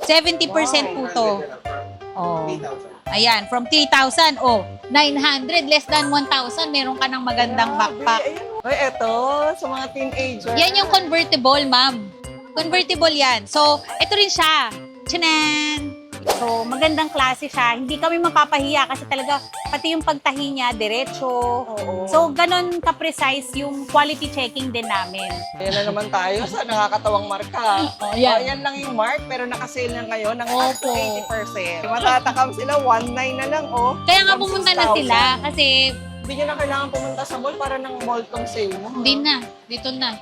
70% po to. Oh. Ayan, from 3,000, 900, less than 1,000, meron ka ng magandang backpack. Ay, eto, sa mga teenager. Yan yung convertible, ma'am. Convertible yan. So, ito rin siya. Tchanan! So, magandang klase siya. Hindi kami mapapahiya kasi talaga, pati yung pagtahi niya, diretso. Oo. So, ganun ka-precise yung quality checking din namin. Ayan na naman tayo sa nakakatawang marka. Yan. Ayan lang yung mark, pero nakasale na ngayon ng up to Opo. 80%. Matatakam sila, 1,900 na lang, oh. Kaya nga From pumunta na 6,000. sila kasi Hindi nyo na kailangan pumunta sa mall para ng mall tong sale mo. hindi na, dito na.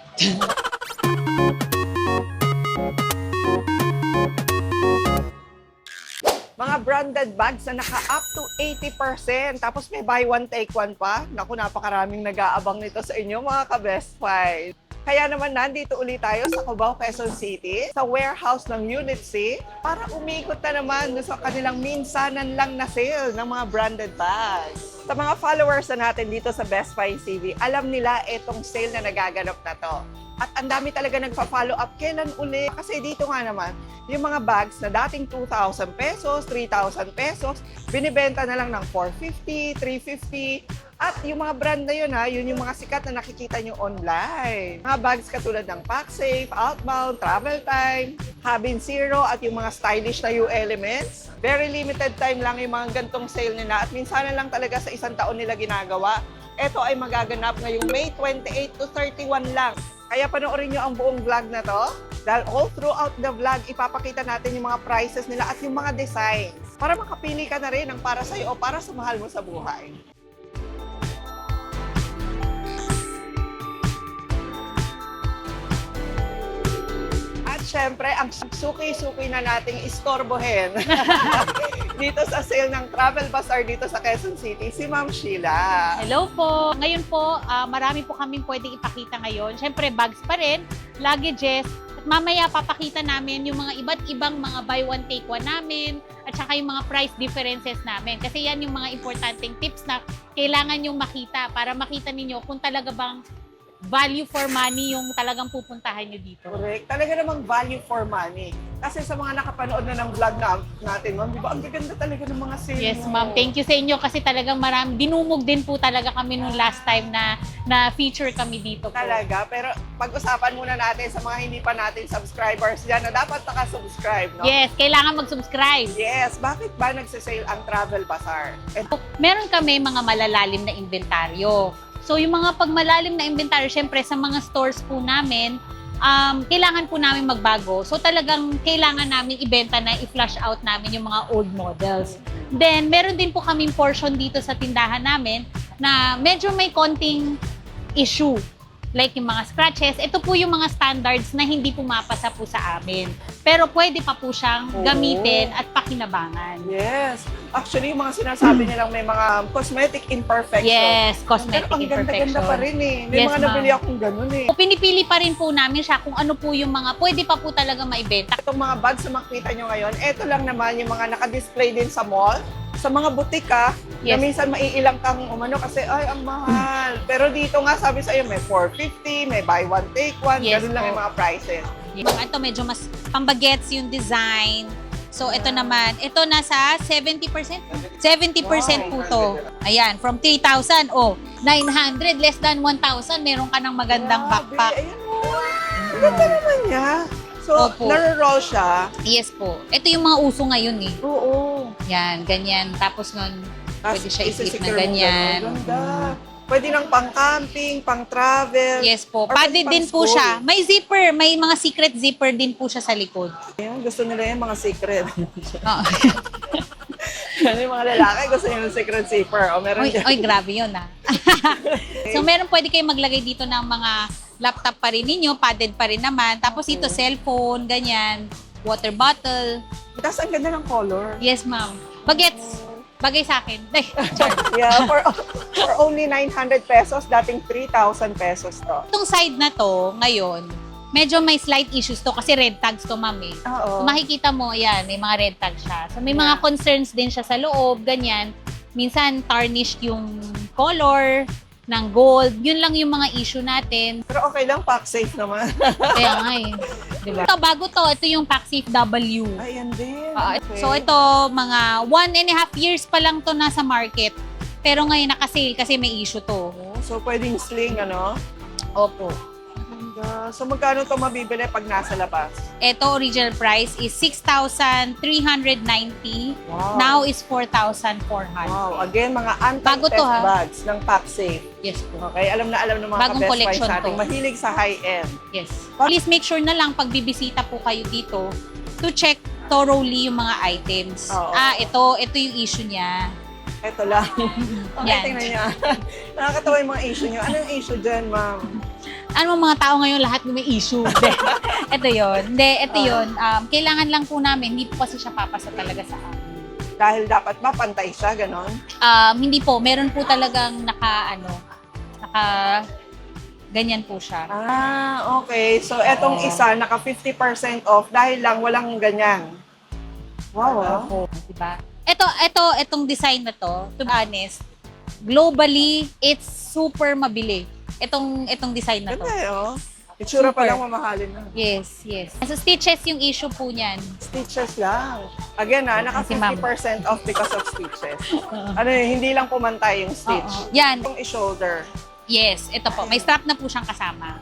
Mga branded bags na naka-up to 80%. Tapos may buy one, take one pa. Naku, napakaraming nag-aabang nito sa inyo, mga ka-Best Find. Kaya naman nandito ulit tayo sa Cubao, Quezon City, sa warehouse ng Unit C, para umikot na naman sa kanilang minsanan lang na sale ng mga branded bags. Sa mga followers na natin dito sa Best Find TV, alam nila itong sale na nagaganap na to. At ang dami talaga nagpa-follow up, kailan uli? Kasi dito nga naman, yung mga bags na dating 2,000 pesos, 3,000 pesos, binibenta na lang ng 450, 350. At yung mga brand na yun, yun yung mga sikat na nakikita nyo online. Mga bags katulad ng PacSafe, Outbound, Travel Time, Habin Zero, at yung mga stylish na U-Elements. Very limited time lang yung mga gantong sale nila at minsan lang talaga sa isang taon nila ginagawa. Ito ay magaganap ngayong May 28 to 31 lang. Kaya panoorin nyo ang buong vlog na to dahil all throughout the vlog, ipapakita natin yung mga prices nila at yung mga designs para makapili ka na rin ng para sa'yo o para sa mahal mo sa buhay. At syempre, ang suki-suki na nating istorbohin dito sa sale ng Travel Bazaar dito sa Quezon City, si Ma'am Sheila. Hello po. Ngayon po, marami po kaming pwedeng ipakita ngayon. Siyempre, bags pa rin, luggages, at mamaya papakita namin yung mga iba't ibang mga buy one, take one namin, at saka yung mga price differences namin. Kasi yan yung mga importanteng tips na kailangan yung makita para makita ninyo kung talaga bang value for money yung talagang pupuntahan nyo dito. Correct. Talaga namang value for money. Kasi sa mga nakapanood na ng vlog natin, ma'am, di ba, ang gaganda talaga ng mga sale Yes, mo. ma'am. Thank you sa inyo kasi talagang marami. Dinumog din po talaga kami nung last time na feature kami dito po. Talaga. Pero pag-usapan muna natin sa mga hindi pa natin subscribers dyan na dapat nakasubscribe, no? Yes, kailangan mag-subscribe. Yes. Bakit ba nagsasale ang Travel Bazaar? Meron kami mga malalalim na inventaryo. So, yung mga pagmalalim na inventaryo, syempre sa mga stores po namin, kailangan po namin magbago. So, talagang kailangan namin ibenta na i-flush out namin yung mga old models. Then, meron din po kaming portion dito sa tindahan namin na medyo may konting issue. Like yung mga scratches, ito po yung mga standards na hindi pumapasa po sa amin. Pero pwede pa po siyang gamitin at pakinabangan. Yes. Actually, yung mga sinasabi nilang may mga cosmetic imperfection. Yes, cosmetic Pero ang imperfection. ganda-ganda pa rin eh. May Yes, mga ma'am. nabili akong ganun eh. Pinipili pa rin po namin siya kung ano po yung mga pwede pa po talaga maibenta. Itong mga bags na makita nyo ngayon, ito lang naman yung mga naka-display din sa mall. Sa mga butika, na Yes. minsan maiilang kang umano kasi, ay, ang mahal. Pero dito nga, sabi sa'yo, may 450, may buy one, take one, Yes ganun lang po. yung mga prices. Ito medyo mas pambagets yung design. So ito naman, ito nasa 70%. 70% po to. Ayan, from 3,000, 900, less than 1,000, meron ka ng magandang Grabe, backpack. Ayan mo. Ang ganda naman niya. So, Opo. naro-roll siya. Yes po. Ito yung mga uso ngayon eh. Oo. Yan, ganyan. Tapos nun, pwede siya i-flip na Isi-secure mo ganyan. ganun. Ganda. Pwede nang pang-camping, pang-travel. Yes po. Or Padded pwede din po pang-school. siya. May zipper. May mga secret zipper din po siya sa likod. Ayan, gusto nila yung mga secret. Oo. Ano yung mga lalaki, gusto nila yung secret zipper. O meron dyan. Oy, grabe yun ah. So meron pwede kayong maglagay dito ng mga laptop pa rin ninyo, padded pa rin naman. Tapos ito cellphone, ganyan, water bottle. Tapos ang ganda ng color. Yes, ma'am. Bagets. Bagay sa akin. Ay, Yeah, for only 900 pesos, dating 3,000 pesos to. itong side na to, ngayon, medyo may slight issues to kasi red tags to, ma'am eh. Oo. Kung makikita mo, yan, may mga red tags siya. So may mga concerns din siya sa loob, ganyan. Minsan tarnished yung color. ng gold. Yun lang yung mga issue natin. Pero okay lang, pack safe naman. Kaya nga eh. Diba? Ito, bago to. Ito yung PackSafe W. Ayan din. Okay. So ito, mga 1.5 years pa lang to nasa market. Pero ngayon nakasale kasi may issue to. So, pwedeng sling, ano? Opo. Ganda. So, magkano to mabibili pag nasa labas? Ito, original price is 6,390. Wow. Now is 4,400. Wow. Again, mga Bago to, anti-theft ha? bags ng PackSafe. Yes po. Okay, alam na alam ng mga Bagong ka-best collection buys natin. to. Mahilig sa high-end. Yes. Please make sure na lang pag bibisita po kayo dito to check thoroughly yung mga items. Oo. Ito yung issue niya. Ito lang. Okay, Yan. tingnan niya. Nakakatawa yung mga issue niyo. Anong issue dyan, ma'am? Ano mga tao ngayon lahat may issue. Ito yon. Hindi, ito yon. Kailangan lang po namin, hindi po kasi siya papasa talaga sa amin. Dahil dapat mapantay siya, ganon? Hindi po, meron po talagang naka ganyan po siya. Okay. So, etong isa, naka 50% off dahil lang walang ganyan. Wow, Opo, diba? Itong design na to be honest, globally, it's super mabili. Itong design na to. Ganda oh. Itsura pa Super. lang mamahalin na. Yes. So, stitches yung issue po niyan. Stitches lang. Again naka Si ma'am. 50% off because of stitches. Ano yun, hindi lang pumantay yung stitch. Oo. Yan. Itong i-shoulder. Yes, ito po. May strap na po siyang kasama.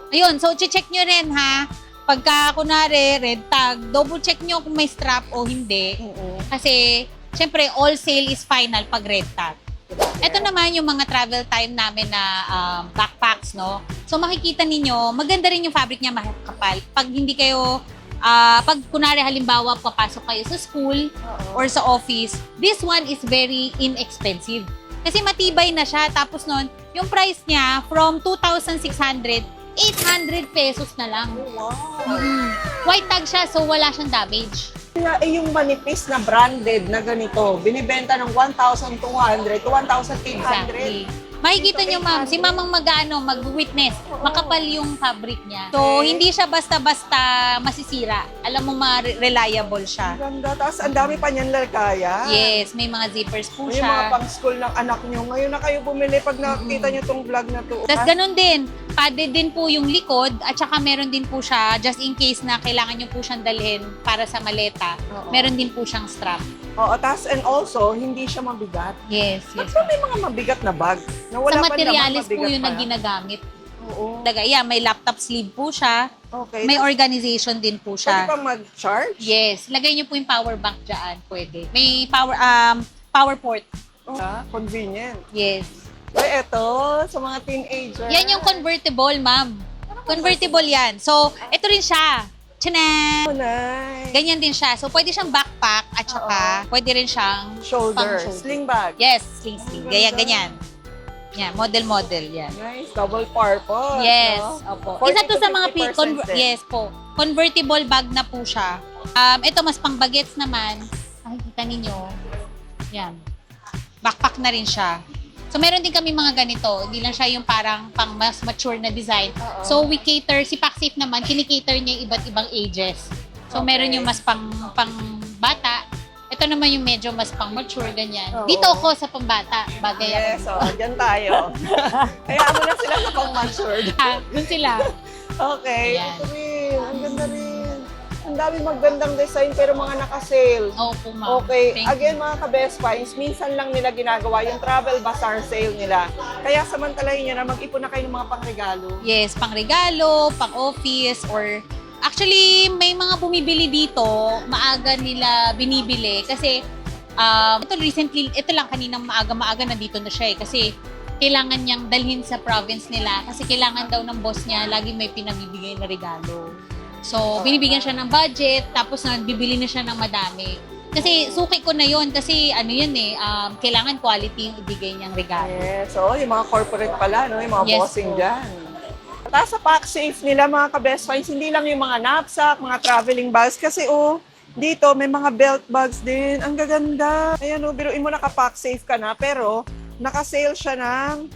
Ayun, so check nyo rin ha. Pagka kunwari, red tag, double check nyo kung may strap o hindi. Kasi, syempre, all sale is final pag red tag. Ito naman yung mga travel time namin na backpacks, no? So, makikita ninyo, maganda rin yung fabric niya, makapal. Pag hindi kayo, pag kunwari halimbawa, papasok kayo sa school or sa office, this one is very inexpensive. Kasi matibay na siya. Tapos nun, yung price niya, from 2,600, 800 pesos na lang. Wow. White tag siya, so wala siyang damage. Kaya yung manipis na branded na ganito, binibenta ng 1,200 to 1,800. Exactly. Makikita nyo, ma'am, si mamang mag-witness, makapal yung fabric niya. So, hindi siya basta-basta masisira. Alam mo, reliable siya. Ang ganda. Tapos ang dami pa niyan lagaya. Yes, may mga zippers po Yung mga siya. pang-school ng anak nyo. Ngayon na kayo bumili pag nakita nyo tong vlog na to. Tapos ganun din, padded din po yung likod at saka meron din po siya, just in case na kailangan nyo po siyang dalhin para sa maleta, Oo. meron din po siyang strap. Oo, tas and also, hindi siya mabigat. Yes. Ba't ba may mga mabigat na bag? Na wala Sa man materialis naman po mabigat yun pa. na ginagamit. Oo. Talaga, yeah, may laptop sleeve po siya. Okay. May organization din po Pwede siya. pa mag-charge? Yes, lagay niyo po yung power bank dyan, pwede. May power port. Convenient. Yes. Ay, eto, sa mga teenager. Yan yung convertible, ma'am. Convertible yan. So, ito rin siya. Tchanan! Oh, nice. Ganyan din siya. So, pwede siyang backpack at saka pwede rin siyang Shoulder. pang-shoulder. Sling bag. Yes, sling. Ganyan, Ganda. ganyan. Yan, model, yan. Nice. Double purpose. Yes, no? opo. 40 Isa to to sa mga 50% din. yes po. Convertible bag na po siya. Ito mas pang bagets naman. Nakikita ninyo. Yan. Backpack na rin siya. So meron din kami mga ganito. Hindi lang siya yung parang pang mas mature na design. Oo. So we cater, si PackSafe naman, kinikater niya yung iba't ibang ages. So Okay. meron yung mas pang bata. Ito naman yung medyo mas pang mature, ganyan. Oo. Dito ako sa pambata. Bagay ako. Yes, dyan tayo. Kaya mo na sila sa pang-matured. Doon sila. Okay. Ayan. Ito rin. Ang ganda rin. Ang dami magandang design pero mga naka-sale. Opo, ma'am. Okay. Thank Again, mga ka-best finds, minsan lang nila ginagawa yung travel bazaar sale nila. Kaya samantalahin nyo na mag-ipon na kayo ng mga pangregalo. Yes, pang regalo, pang office, or actually may mga bumibili dito, maaga nila binibili kasi ito recently, ito lang kaninang maaga nandito na siya kasi kailangan niyang dalhin sa province nila kasi kailangan daw ng boss niya lagi may pinabibigay na regalo. So, binibigyan siya ng budget, tapos bibili na siya ng madami. Kasi suki ko na yon kasi ano yun kailangan quality yung ibigay niyang regalo. Yes. So, yung mga corporate pala, no? Yung mga Yes bossing po. dyan. Tapos sa PackSafe nila, mga ka-best finds, hindi lang yung mga knapsack, mga traveling bags. Kasi dito may mga belt bags din. Ang gaganda. Ayan biruin mo naka-PackSafe ka na, pero naka-sale siya ng,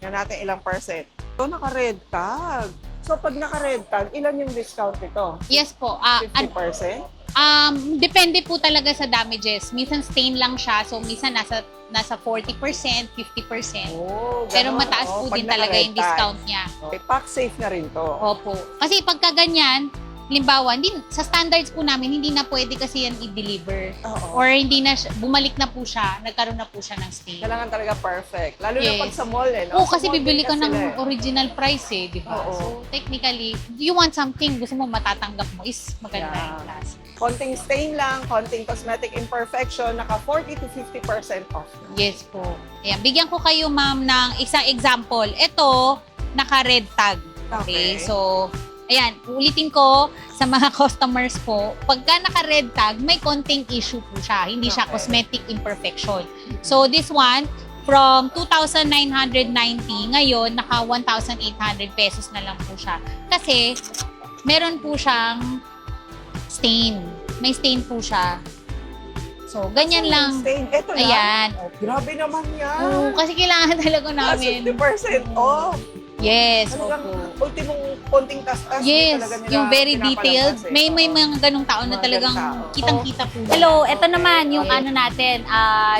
yan natin ilang percent. So, naka-red tag. So, pag naka-red tag, ilan yung discount nito? Yes po. 50%? Depende po talaga sa damages. Minsan stain lang siya, so minsan nasa 40%, 50%. Oh, Pero ganon, mataas po pag din talaga yung naka-red tag. discount niya. Okay, pack safe na rin to. Opo. Kasi pagka ganyan, halimbawa, sa standards po namin, hindi na pwede kasi yan i-deliver. Oo. Or hindi na, bumalik na po siya, nagkaroon na po siya ng stain. Kailangan talaga perfect. Lalo na Yes. pag sa mall no? Oo, kasi Sa mall bibili din ka kasi ng sila eh. original price eh, di ba? Oo. So, technically, you want something, gusto mo matatanggap mo is maganda Yeah. yung class. Konting stain lang, konting cosmetic imperfection, naka 40 to 50% off. Yes po. Ayan, bigyan ko kayo ma'am ng isang example. Ito, naka-red tag. Okay, Okay. so, ayan, ulitin ko sa mga customers po, pagka naka-red tag, may konting issue po siya. Hindi siya Okay. cosmetic imperfection. So, this one, from 2,990, ngayon, naka 1,800 pesos na lang po siya. Kasi, meron po siyang stain. May stain po siya. So, ganyan lang. Stain. Ito lang. Ayan. Oh, grabe naman yan. Oo, kasi kailangan talaga Ah, namin. 50% off. Yes, Talagang opo. ultimong konting tas-tas. Yes, talaga nila yung very pinapalabas detailed. eh. May Oo. mga ganong tao na Mga talagang ganong tao. kitang-kita po. Hello, ito Okay, naman yung okay. ano natin,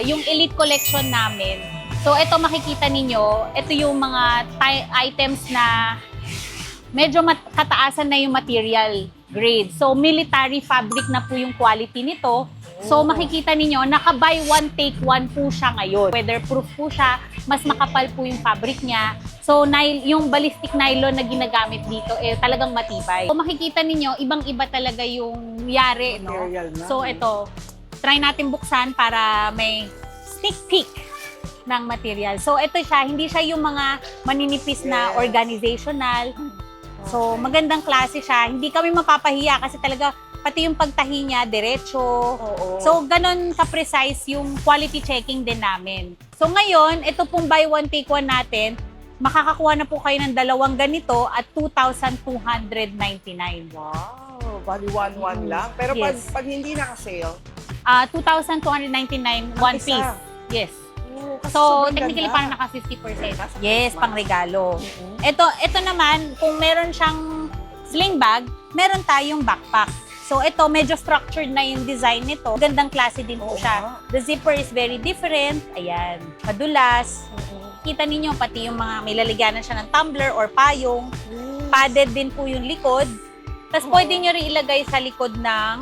yung Elite Collection namin. So, ito makikita ninyo, ito yung mga items na medyo kataasan na yung material grade. So, military fabric na po yung quality nito. So, makikita ninyo, naka-buy one, take one po siya ngayon. Weatherproof po siya, mas makapal po yung fabric niya. So, yung ballistic nylon na ginagamit dito, talagang matibay. So, makikita ninyo, ibang-iba talaga yung yari, no? Material na. So, ito, try natin buksan para may sneak peek ng material. So, ito siya, hindi siya yung mga maninipis na Yes. organizational. So, magandang klase siya. Hindi kami mapapahiya kasi talaga pati yung pagtahi niya, diretso. Oo. So, ganun ka-precise yung quality checking din namin. So, ngayon, ito pong buy one, take one natin, makakakuha na po kayo ng dalawang ganito at 2,299. Wow, bali 1-1 lang. Pero Yes. pag hindi naka-sale, 2,299, one isa. piece. Yes. oh, kasi So, sobrang technically, ganda. parang naka 50%. Nasa Yes, Christmas. pang regalo. Mhm. Ito naman, kung meron siyang sling bag, meron tayong backpack. So, ito, medyo structured na yung design nito. Gandang klase din po Oo siya. nga. The zipper is very different. Ayan, madulas. Kita ninyo, pati yung mga may lalagyanan siya ng tumbler or payong. Mm. Padded din po yung likod. Tapos, Oo. pwede nyo rin ilagay sa likod ng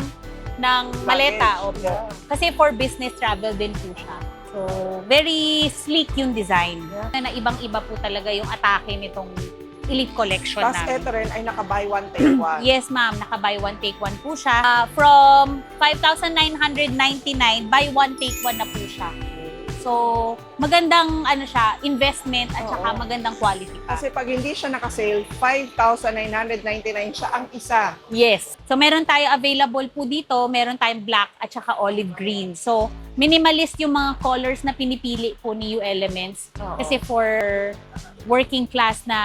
maleta. Luggage. Opo. Yeah. Kasi for business travel din po siya. So, very sleek yung design. Yeah. Na ibang-iba po talaga yung atake nitong Elite Collection Tapos namin. ito rin ay naka-buy one, take one. Yes, ma'am. Naka-buy one, take one po siya. From 5,999, buy one, take one na po siya. So, magandang siya, investment at saka Oo. magandang quality pa. Kasi pag hindi siya naka-sale, 5,999 siya ang isa. Yes. So, meron tayo available po dito. Meron tayong black at saka olive green. So, minimalist yung mga colors na pinipili po ni U Elements. Oo. Kasi for working class na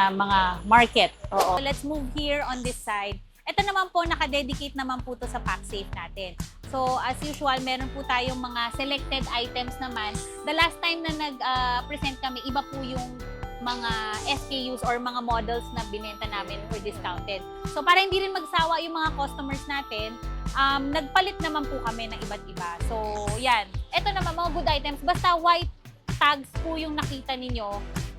mga market. Oo. So, let's move here on this side. Ito naman po, naka-dedicate naman po to sa PackSafe natin. So, as usual, meron po tayong mga selected items naman. The last time na nag-present kami, iba po yung mga SKUs or mga models na binenta namin for discounted. So, para hindi rin magsawa yung mga customers natin, nagpalit naman po kami ng iba't iba. So, yan. Ito naman, mga good items. Basta white tags po yung nakita ninyo.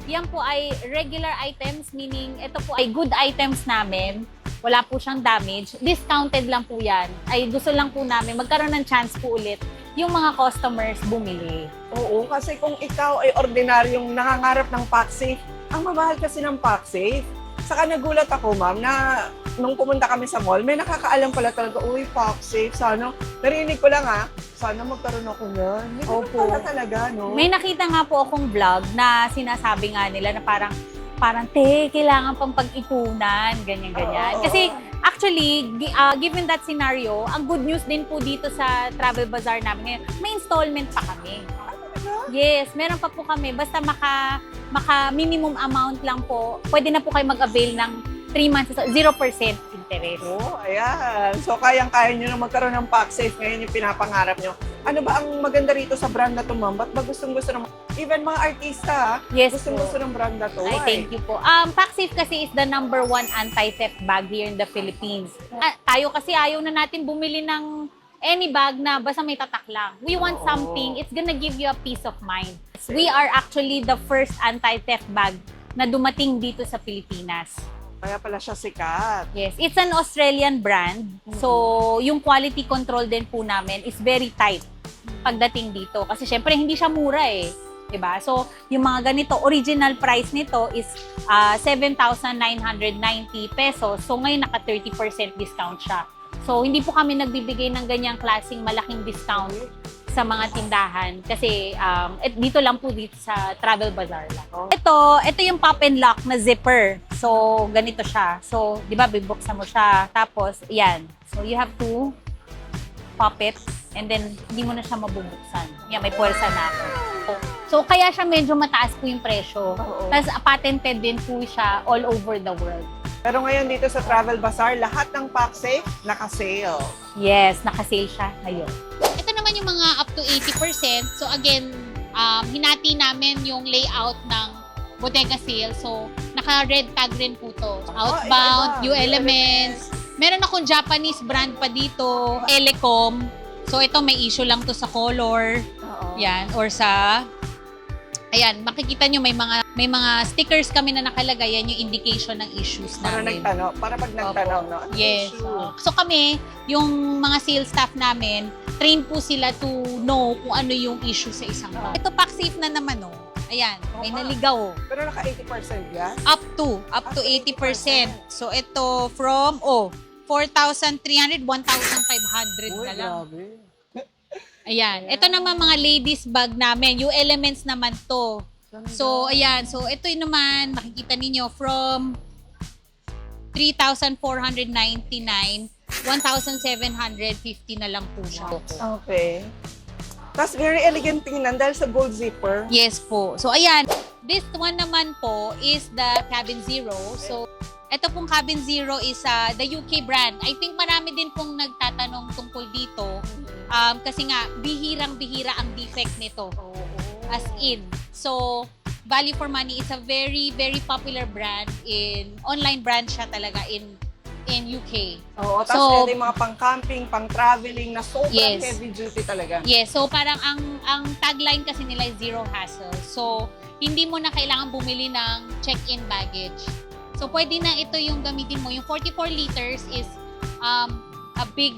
Yan po ay regular items, meaning ito po ay good items namin. Wala po siyang damage. Discounted lang po yan. Ay gusto lang po namin magkaroon ng chance po ulit yung mga customers bumili. Oo, kasi kung ikaw ay ordinaryong nangangarap ng PackSafe, ang mamahal kasi ng PackSafe. Saka nagulat ako, ma'am, na nung pumunta kami sa mall, may nakakaalam pala talaga, uy, PackSafe, sana, narinig ko lang sana magkaroon ako niyan. May ganun Opo. pala talaga, no? May nakita nga po akong vlog na sinasabi nga nila na parang, kailangan pang pag-ipunan, ganyan-ganyan. Oo. Kasi, actually, given that scenario, ang good news din po dito sa Travel Bazaar namin ngayon, may installment pa kami. Yes, meron pa po kami. Basta maka minimum amount lang po, pwede na po kayo mag-avail ng 3 months, 0% interest. Oh, ayan. So, kayang-kaya nyo na magkaroon ng PackSafe ngayon yung pinapangarap nyo. Ano ba ang maganda rito sa brand na to, ma'am? Ba't ba gustong-gusto ng even mga artista, Yes gustong-gusto ng brand na to? Ay, Why? thank you po. PacSafe kasi is the #1 anti-theft bag here in the Philippines. Tayo kasi ayaw na natin bumili ng any bag na basta may tatak lang. We want something, it's gonna give you a peace of mind. We are actually the first anti-theft bag na dumating dito sa Pilipinas. Kaya pala siya sikat. Yes, it's an Australian brand. So, yung quality control din po namin is very tight pagdating dito. Kasi syempre, hindi siya mura eh. Diba? So, yung mga ganito, original price nito is 7,990 pesos. So, ngayon naka 30% discount siya. So, hindi po kami nagbibigay ng ganyang klaseng malaking discount sa mga tindahan kasi dito lang po dito sa Travel Bazaar lang. Oh. Ito yung pop and lock na zipper. So, ganito siya. So, di ba, bibuksan mo siya. Tapos, yan. So, you have to pop it and then hindi mo na siya mabubuksan. Yan, may puwersa na ako. So, kaya siya medyo mataas po yung presyo. Oo. Tapos, patented din po siya all over the world. Pero ngayon dito sa Travel Bazaar, lahat ng PacSafe naka-sale. Yes, nakasale siya ngayon. Ito naman yung mga up to 80%. So again, hinati namin yung layout ng bodega sale. So naka-red tag rin po to. Outbound, iba-iba. New Elements. Meron akong Japanese brand pa dito, Elecom. So ito may issue lang to sa color. Oo. Yan, or sa ayan, makikita nyo may mga stickers kami na nakalagay. Yan yung indication ng issues Para namin. nagtanong, para pag nagtanong, no? Ano Yes. issue? So kami, yung mga sales staff namin, train po sila to know kung ano yung issue sa isang bag. Ito PacSafe na naman, oh. Ayan, may Oo nga. naligaw, oh. Pero naka 80% yan? Up to 80%. So ito from 4,300, 1,500 na lang. grabe. Ayan. Ito naman mga ladies bag namin. Yung Elements naman to. So, ayan. So, ito yun naman, makikita ninyo, from 3,499, 1,750 na lang po siya. Okay. Tapos very elegant tingnan dahil sa gold zipper. Yes po. So, ayan. This one naman po is the Cabin Zero. So, ito pong Cabin Zero is the UK brand. I think marami din pong nagtatanong tungkol dito. Kasi nga, bihirang-bihira ang defect nito. As in. So, Value for Money is a very, very popular brand online brand siya talaga in UK. Oo, tapos So, ito yung mga pang-camping, pang-traveling na sobrang Yes. heavy duty talaga. Yes, so parang ang tagline kasi nila is zero hassle. So, hindi mo na kailangan bumili ng check-in baggage. So, pwede na ito yung gamitin mo. Yung 44 liters is a big,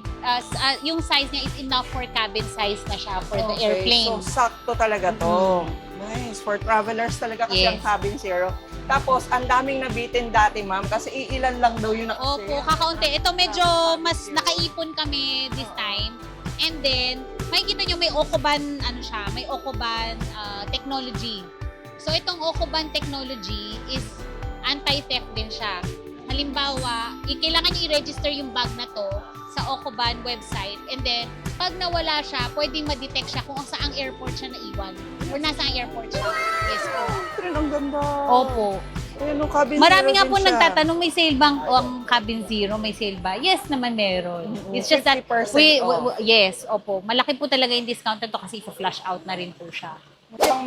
yung size niya is enough for cabin size na siya for the Okay, airplane. So, sakto talaga to. Nice. For travelers talaga kasi Yes. ang Cabin Zero. Tapos, ang daming nabitin dati, ma'am, kasi iilan lang daw yung Opo, nakasale. kakaunti. Ito medyo mas nakaipon kami this time. And then, makikita nyo may Okoban, may Okoban technology. So, itong Okoban technology is anti-theft din siya. Halimbawa, kailangan nyo i-register yung bag na to sa Okoban website. And then, pag nawala siya, pwedeng ma-detect siya kung saang airport siya naiwan. Or nasang airport siya. Yes po. Pero ang ganda. Opo. Ayan, yung Cabin Marami Zero nga din po siya. nagtatanong, may sale bang ang Cabin Zero? May sale ba? Yes naman meron. It's just that, 50% yes, opo. Malaki po talaga yung discount nito kasi flash out na rin po siya.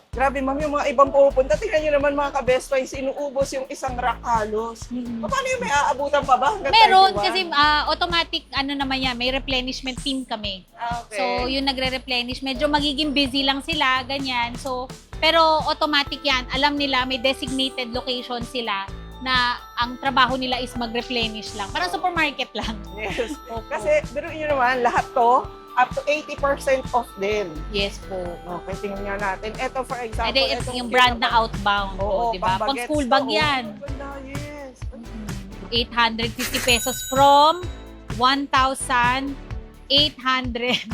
Grabe, ma'am, yung mga ibang pupunta, tingnan nyo naman mga ka-best friends, inuubos yung isang rack halos. Paano yung may aabutan pa ba? Hanggang Meron 31? kasi automatic, naman yan, may replenishment team kami. Okay. So, yung nagre-replenish, medyo magiging busy lang sila, ganyan. So, pero automatic yan. Alam nila, may designated location sila na ang trabaho nila is mag-replenish lang. Parang supermarket lang. Yes. Opo. Kasi, biruin nyo naman, lahat to, up to 80% off din. Yes po. Okay, tingnan nga natin. Ito, for example, Ito, it's itong yung brand na outbound. Oo, di ba? Pang pang-bagets school to, bag oh. yan. Ganda, yes. 850 pesos from 1,800.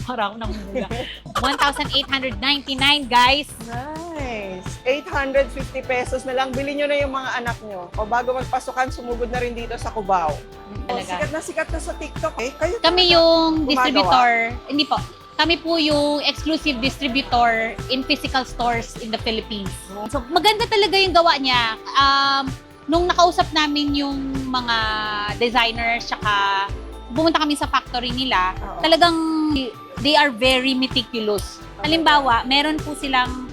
Parang namula. 1,899, guys. Nice. 850 pesos na lang. Bili nyo na yung mga anak nyo. O bago magpasukan, sumugod na rin dito sa Cubao. O, Talaga. sikat na sa TikTok. Kayo Kami talaga yung gumagawa? distributor. Hindi po. Kami po yung exclusive distributor in physical stores in the Philippines. So, maganda talaga yung gawa niya. Nung nakausap namin yung mga designers, tsaka pumunta kami sa factory nila, Oo. talagang they are very meticulous. Halimbawa, meron po silang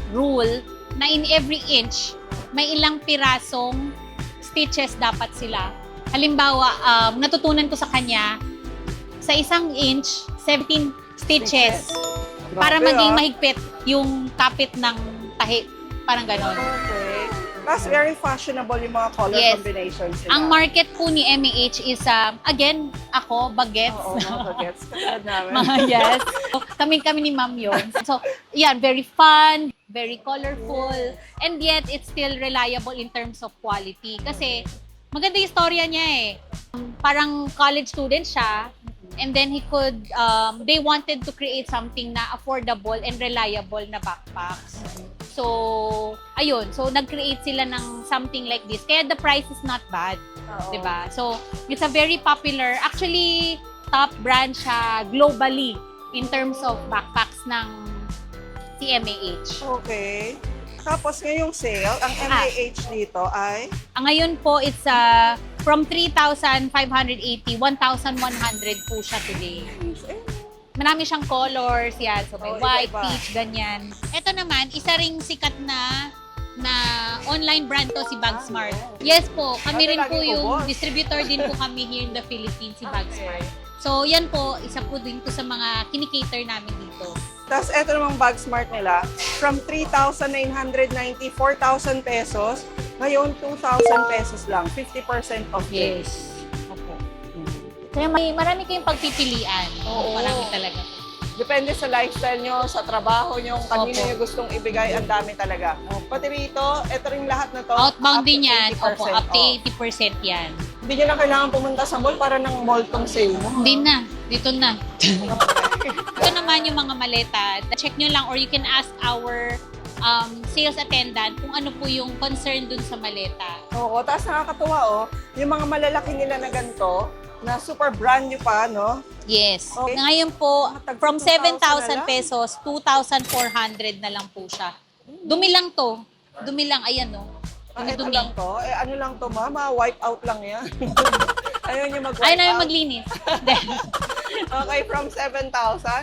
rule na in every inch, may ilang pirasong stitches dapat sila. Halimbawa, natutunan ko sa kanya, sa isang inch, 17 stitches para Grabe, maging ah. mahigpit yung kapit ng tahi. Parang ganon. Okay. Tapos very fashionable yung mga color Yes. combinations nila. Ang market po ni MEH is, again, ako, bagets. Oo, mga bagets. Katulad namin. Mga yes. So, kami ni ma'am yun. So, yan, very fun, very colorful, and yet it's still reliable in terms of quality. Kasi, maganda yung storya niya eh. Parang college student siya, and then they wanted to create something na affordable and reliable na backpacks. So, ayun. So, nag-create sila ng something like this. Kaya the price is not bad. Oo. Diba? So, it's a very popular, actually, top brand siya globally in terms of backpacks ng CMAH. Okay. Tapos ngayong sale, ang MAH dito ay Ngayon po, it's from 3,580, 1,100 po siya today. Marami siyang colors, yan. So, may Oh, white, iba-iba. peach, ganyan. Ito naman, isa ring sikat na online brand to, si Bagsmart. Yes po, kami Ano rin po lagi ko, yung boss? distributor din po kami here in the Philippines, si Bagsmart. So, yan po, isa po din to sa mga kinikater namin dito. Tapos eto namang Bagsmart nila, from 3,990, 4,000 pesos, ngayon 2,000 pesos lang, 50% off. Yes. Opo. Kaya marami kayong pagpipilian. Oo. Marami talaga. Depende sa lifestyle nyo, sa trabaho nyo, kung kanino Opo. nyo gustong ibigay, ang dami talaga. Pati rito, eto rin lahat na to. Outbound up to din yan. 80% Opo, up to off. 80% yan. Hindi nyo na kailangan pumunta sa mall para ng mall tong sale mo. Hindi na. Dito na. Ito naman yung mga maleta. Check nyo lang or you can ask our sales attendant kung ano po yung concern dun sa maleta. Oo, tapos nakakatuwa yung mga malalaki nila na ganito, na super brand new pa, no? Yes. Okay. Ngayon po, Tag- from 2,000 na 7,000 lang. pesos, 2,400 na lang po siya. Dumi lang to. Dumi lang. Ayan, no? Ito Dumi. lang to. Ano lang to, mama? Wipe out lang yan. Ayaw niyo mag-wipe Ayaw namin out. maglinis. Okay, from 7,000,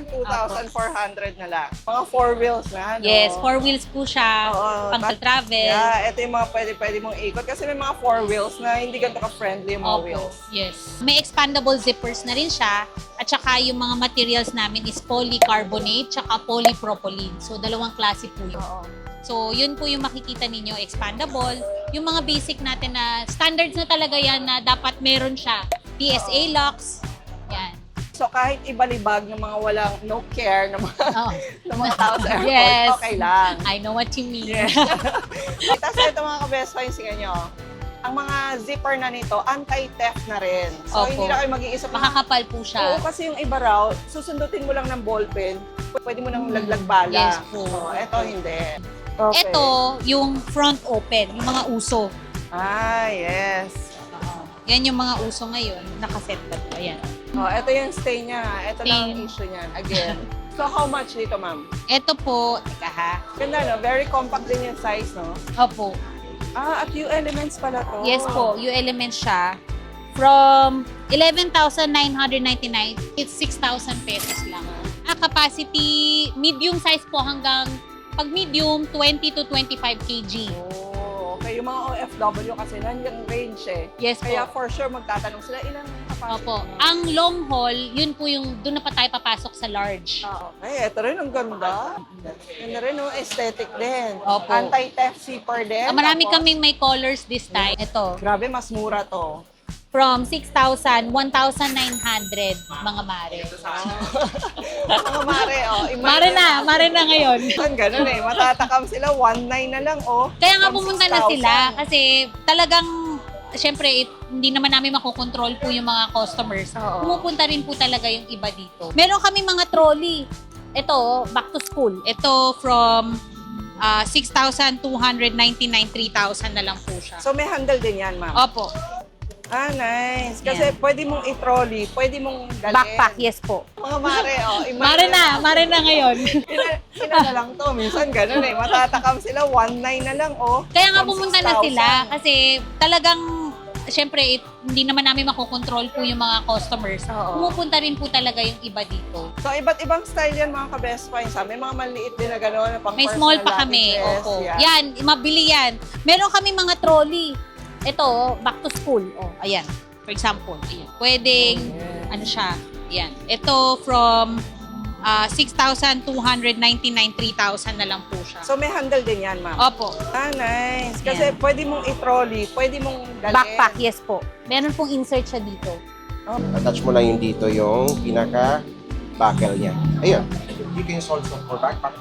2,400 na lang. Mga 4 wheels na, no? Yes, 4 wheels po siya. Oo, Pang travel. Yeah, ito yung mga pwede mong ikot. Kasi may mga 4 wheels na hindi ganito ka-friendly yung mga Opo. wheels. Yes. May expandable zippers na rin siya. At saka yung mga materials namin is polycarbonate tsaka polypropylene. So, dalawang klase po yun. Oo. So, yun po yung makikita ninyo, expandable. Yung mga basic natin na standards na talaga yan na dapat meron siya. PSA locks. Yan. So kahit ibalibag ng mga walang no care ng mga, Oh. ng mga tao sa airport, Yes. okay lang. I know what you mean. Tapos ito mga ka-best finds nyo, ang mga zipper na nito, anti-theft na rin. So Opo. hindi na kayo mag-iisip. Makakapal po Oo, siya. kasi yung iba raw, susundutin mo lang ng ballpen, pwede mo nang laglag bala. Yes po. Ito hindi. Okay. Ito, yung front open, yung mga uso. Ah, yes. Yan yung mga uso ngayon. Nakaset na po. Ayan. Ito yung stay niya. Ito lang ang Stay. issue niyan. Again. So how much dito, ma'am? Ito po, teka ha. Ganda, no? Very compact din yung size, no? Opo. Ah, at U-Elements pala to. Yes po, yung elements siya. From 11,999, it's 6,000 pesos lang. Capacity, medium size po hanggang, pag medium, 20 to 25 kg. Oh, okay. Yung mga OFW kasi nandiyan range eh. Yes po. Kaya for sure magtatanong sila ilang capacity. Opo. mo? Ang long haul, yun po yung doon na pa tayo papasok sa large. Okay, ito rin ang ganda. Ganda rin, no? Aesthetic din. Opo. Anti-theft zipper din. Marami Tapos, kaming may colors this time. Ito. Grabe, mas mura to. From 6,000, 1,900 mga mare. Mga mare, Mare na ngayon. Ang ganun eh. Matatakam sila, 1.9 na lang, oh. Kaya nga From pumunta na 6,000. sila kasi talagang, syempre, hindi naman namin makokontrol po yung mga customers. Oo. Pumupunta rin po talaga yung iba dito. Meron kami mga trolley. Ito, back to school. Ito from 6,299, 3,000 na lang po siya. So may handle din yan, ma'am. Opo. Ah, nice. Kasi pwede mong i-trolley, pwede mong dalhin. Backpack, yes po. Mga mare, oh. Mare na ngayon. Ina na lang to. Minsan ganun eh. Matatakam sila, 1.9 na lang, oh. Kaya nga From pumunta na 6,000. sila kasi talagang syempre, hindi naman namin makokontrol po yung mga customers. Oo. Pumupunta rin po talaga yung iba dito. So, iba't ibang style yan mga ka-best finds. May mga maliit din na gano'n, pang May small pa personal kami. luggages. Opo. Yan. Yan, mabili yan. Meron kami mga trolley. Ito, back to school. Oh, ayan. For example, ayan. Pwedeng, ano siya, ayan. Ito from 6,299, 3,000 na lang po siya. So, may handle din yan, ma'am. Opo. Nice. Kasi pwede mong i-trolley, pwede mong dalhin. Backpack, yes po. Meron pong insert siya dito. Attach mo lang yung dito yung pinaka-buckle niya. Ayun. You can use also for backpack.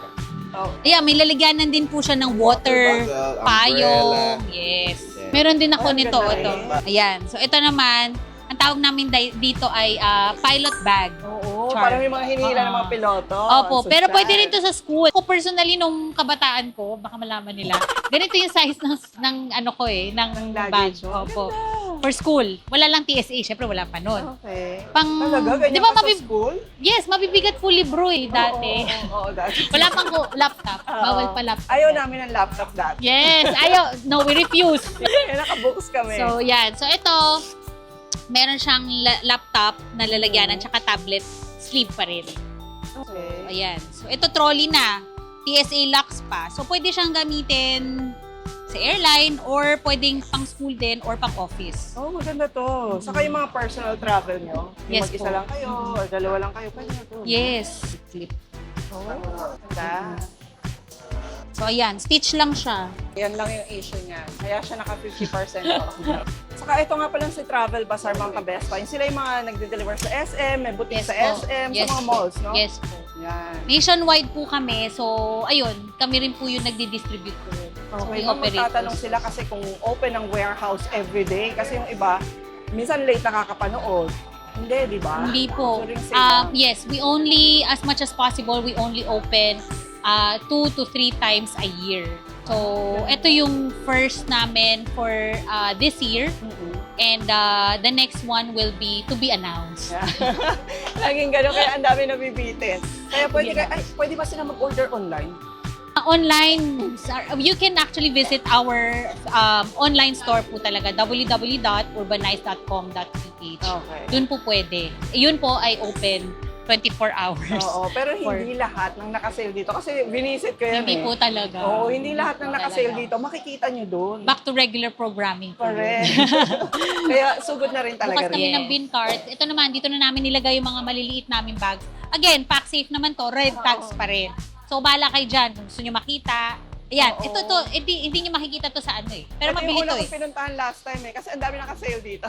Oh. Ayan, may lalagyanan din po siya ng water, bottle, payong. umbrella. Yes. Yeah. Meron din ako Ay, nito. ganda Ito. rin. Ayan. So, ito naman, ang tawag namin dito ay pilot bag. Oo, Char. parang may mga hinihila ng mga piloto. Opo, So, pero sad. pwede rin to sa school. Ako personally, nung kabataan ko, baka malaman nila, ganito yung size ng ano ko ng Ng bag. luggage. Opo. For school. Wala lang TSA, syempre wala pa nun. Okay. Pang, Talaga? Ganyan di ba ka sa school? yes, mabibigat full libro dati. Oo, dati. Wala pang laptop. Oo. Bawal pa laptop. Ayaw namin ng laptop dati. Yes, ayaw. No, we refuse. Kaya naka-books kami. So, yan. So, ito, meron siyang laptop na lalagyanan tsaka tablet, sleeve pa rin. okay. Ayan. So, ito trolley na. TSA locks pa. So, pwede siyang gamitin sa airline or pwedeng pang school din or pang office. Oh, maganda to. Saka yung mga personal travel nyo. Yung Yes mag-isa po. lang kayo or dalawa lang kayo. Pwede na to. Yes. Flip. Oh, ganda. So, ayan. Stitch lang siya. Yan lang yung issue niya. Kaya siya naka 50% off. Saka ito nga pala si Travel Bazaar, mga ka-best find. Sila yung mga nagde-deliver sa SM, may boutique Yes sa po. SM, Yes sa mga po. malls, no? Yes po. Yan. Nationwide po kami. So, ayun. Kami rin po yung nagdi-distribute po. Okay, yung kung magtatanong operators. sila kasi kung open ang warehouse everyday, kasi yung iba, minsan late nakakapanood. Hindi, di ba? Hindi po. During sale lang. Yes, we only, as much as possible, we only open 2 to 3 times a year. So, ito yung first namin for this year. Mm-mm. And the next one will be to be announced. Yeah. Laging gano'n, kaya ang dami nabibitin. Kaya pwede ba sila mag-order online? Online, you can actually visit our online store po talaga, www.urbanize.com.ph. Okay. Doon po pwede. Yun po ay open 24 hours. Oo, pero hindi lahat ng nakasale dito. Kasi binisit ko yan Hindi po talaga. Oo, hindi lahat ng Hindi nakasale talaga. dito. Makikita nyo doon. Back to regular programming po. Correct. Kaya sugod na rin talaga Bukas kami rin. ng bin cart. Ito naman, dito na namin nilagay yung mga maliliit namin bags. Again, pack safe naman to. Red tags pa rin. So, bahala kayo dyan. Kung gusto nyo makita. Ayan, Oo. ito, hindi nyo makikita to sa ano eh. Pero Ito mabili yung to una eh. kong pinuntahan last time eh. Kasi ang dami nakasale dito.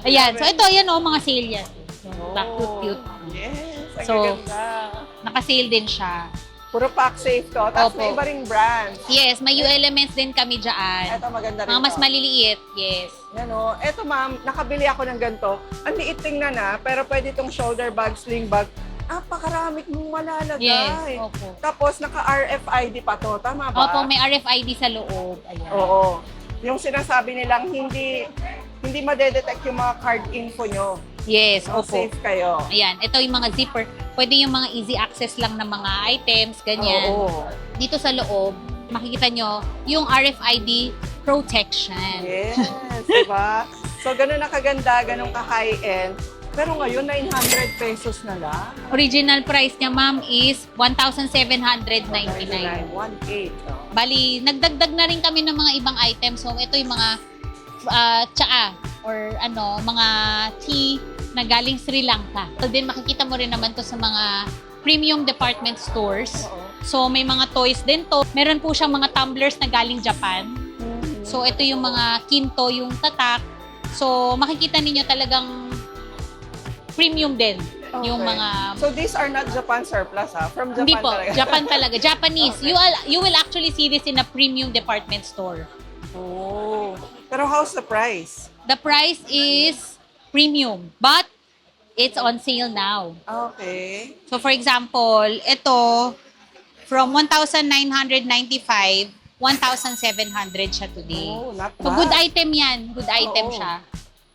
Ayan, so ito, ayan o, mga sale yan. Back to cute. Yes, ang So, gaganda. Naka-sale din siya. Puro pack safe to. Tapos Opo. may iba ring brands. Yes, may elements din kami dyan. Ito maganda rin Mga mas to. maliliit, yes. Yan o. Eto ma'am, nakabili ako ng ganito. Ang liit tingnan na, pero pwede itong shoulder bag, sling bag. Napakarami mong malalagay. Yes, opo. Tapos naka-RFID pa to. Tama ba? Opo, may RFID sa loob. Ayan. Oo. Yung sinasabi nilang hindi madedetect yung mga card info nyo. Yes, So, opo. safe kayo. Ayan, ito yung mga zipper. Pwede yung mga easy access lang ng mga items, ganyan. Oo. Dito sa loob, makikita nyo yung RFID protection. Yes, diba? So, ganun na kaganda, ganun ka high-end. Pero ngayon, 900 pesos na lang. Original price niya, ma'am, is 1,799. 1.8. Bali, nagdagdag na rin kami ng mga ibang items. So, ito yung mga tsaa or mga tea na galing Sri Lanka. So, din makikita mo rin naman to sa mga premium department stores. Oo. So, may mga toys din to. Meron po siyang mga tumblers na galing Japan. So, ito yung mga kinto, yung tatak. So, makikita ninyo talagang premium din yung Okay. mga... So, these are not Japan surplus, ha? From Japan Hindi po, talaga. Japan talaga. Japanese. Okay. You will actually see this in a premium department store. Oh. Pero how's the price? The price is premium, but it's on sale now. Okay. So for example, ito from 1,995, 1,700 siya today. Oh, not So bad. good item yan. Good item Oo. siya.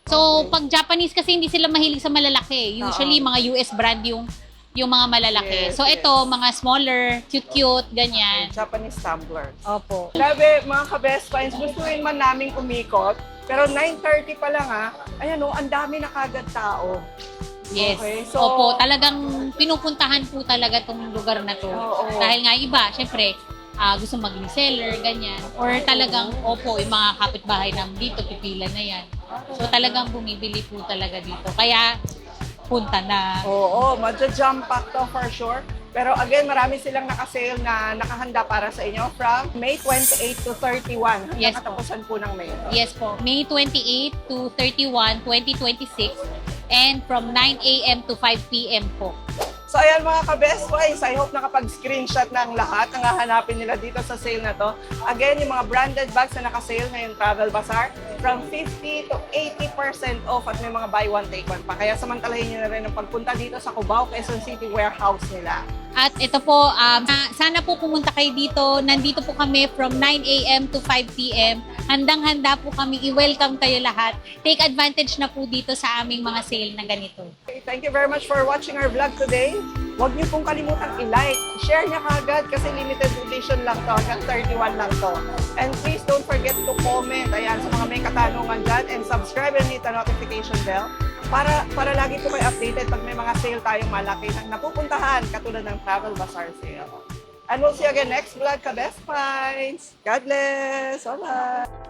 So Okay. pag Japanese kasi hindi sila mahilig sa malalaki. Usually Oo. mga US brand yung mga malalaki. Yes, So yes. ito, mga smaller, cute-cute, ganyan. Japanese tumblers. Opo. Grabe, mga ka-best finds, gustuin man naming umikot, Pero 9:30 pa lang ayan ang dami na kagad tao. Yes. Okay, so- Opo, talagang pinupuntahan po talaga tong lugar na to. Oo. Dahil nga iba, syempre, gusto maging seller, ganyan. Or talagang, opo, yung mga kapitbahay namin dito, pipila na yan. So talagang bumibili po talaga dito. Kaya, punta na. Oo, madja-jump pack to for sure. Pero again, marami silang nakasale na nakahanda para sa inyo from May 28 to 31. Hanggang Yes po. katapusan po ng May. Yes po, May 28 to 31, 2026. And from 9 a.m. to 5 p.m. po. So ayan mga ka-best boys, I hope nakapag-screenshot ng lahat ang hahanapin nila dito sa sale na to. Again, yung mga branded bags na nakasale ngayong Travel Bazaar, from 50 to 80% off at may mga buy one take one pa. Kaya samantalahin nyo na rin ang pagpunta dito sa Cubao, Quezon City warehouse nila. At ito po, sana po pumunta kayo dito. Nandito po kami from 9 a.m. to 5 p.m. Handang-handa po kami i-welcome kayo lahat. Take advantage na po dito sa aming mga sale na ganito. Okay, thank you very much for watching our vlog today. Huwag niyo pong kalimutang i-like, share niya kagad kasi limited edition lang to, hanggang 31 lang to. And please don't forget to comment, ayan, sa mga may katanungan dyan, and subscribe and hit the notification bell para lagi po kayo updated pag may mga sale tayong malaki na napupuntahan, katulad ng Travel Bazaar sale. And we'll see you again next vlog, ka-Best Finds! God bless! Bye-bye!